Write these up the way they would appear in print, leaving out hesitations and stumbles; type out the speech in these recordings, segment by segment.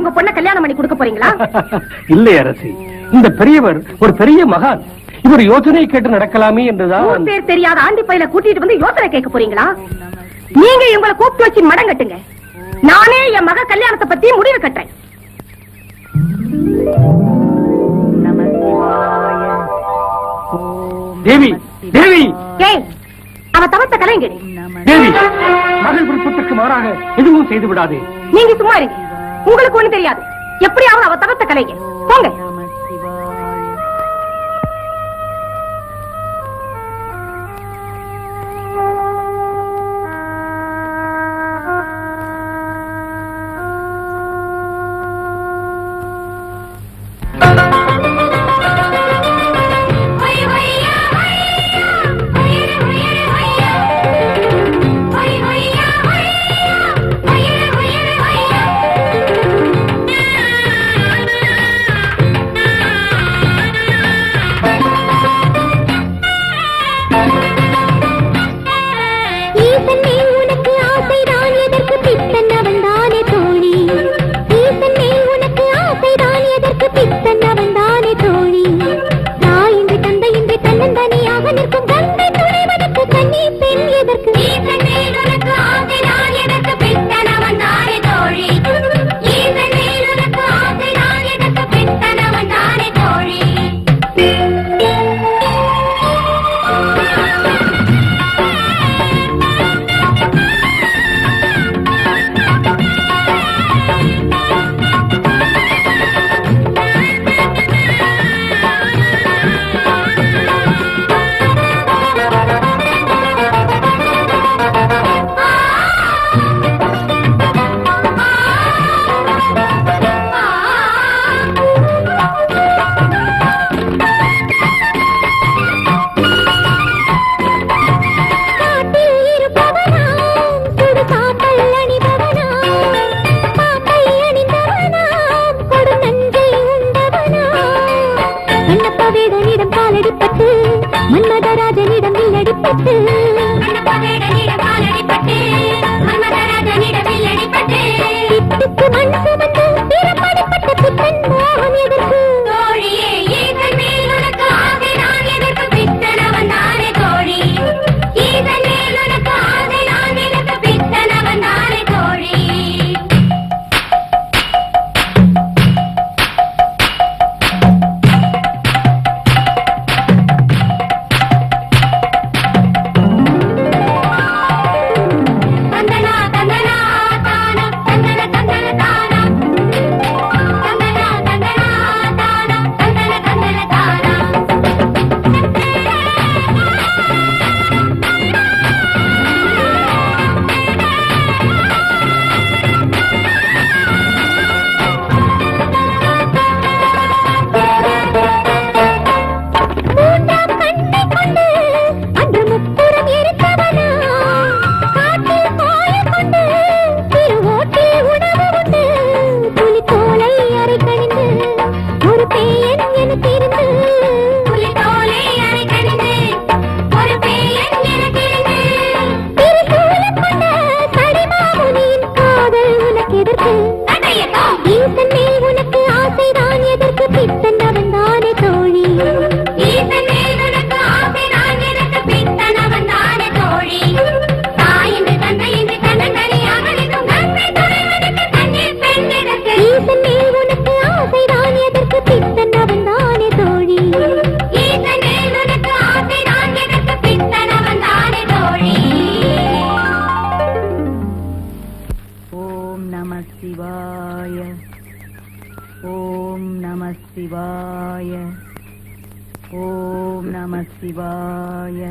உங்க பொண்ணை கல்யாணம் பண்ணி கொடுக்க போறீங்களா? இல்லை அரசி, இந்த பெரியவர் ஒரு பெரிய மகான். இவர் யோசனை கேட்டு நடக்கலாமே என்றுதான். பேர் தெரியாத ஆண்டி பையில கூட்டிட்டு வந்து யோசனை கேட்க போறீங்களா? நீங்க இவங்களை கூப்பிட்டு வச்சு மடம் கட்டுங்க. நானே என் மக கல்யாணத்தை பத்தி முடிவு கட்டுறேன். தேவி, தேவி, அவ தவத்த கலைஞர். தேவி, மகள் விருப்பத்திற்கு மாறாக எதுவும் செய்து விடாதே. நீங்க சும்மா இருங்க. உங்களுக்கு ஒண்ணு தெரியாது. எப்படியாவது அவ தவத்த கலைஞர். போங்க.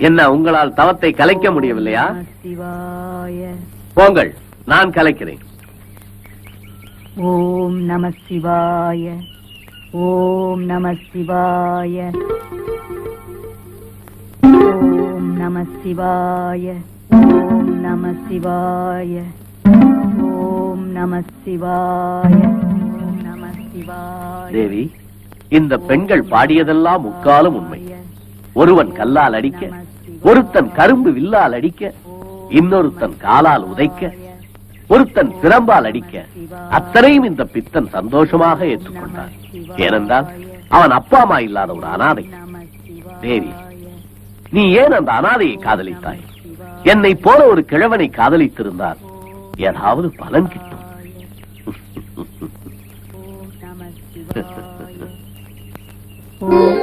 என்ன உங்களால் தவத்தை கலைக்க முடியவில்லையா? போங்கள், நான் கலைக்கிறேன். ஓம் நம சிவாய, ஓம் நம சிவாய, ஓம் நம சிவாய, ஓம் நம சிவாய, ஓம் நம சிவாய, ஓம் நம சிவாய. தேவி, இந்த பெண்கள் பாடியதெல்லாம் முக்காலும் உண்மை. ஒருவன் கல்லால் அடிக்க, ஒருத்தன் கரும்பு வில்லால் அடிக்க, இன்னொருத்தன் காலால் உதைக்க, ஒருத்தன் சிரம்பால் அடிக்க அத்தனையும் இந்த பித்தன் சந்தோஷமாக ஏற்றுக்கொண்டான். ஏனென்றால் அவன் அப்பா அம்மா இல்லாத ஒரு அனாதை. தேவி, நீ ஏன் அந்த அனாதையை காதலித்தாய்? என்னை போல ஒரு கிழவனை காதலித்திருந்தால் ஏதாவது பலன் கிட்டும். ஓம்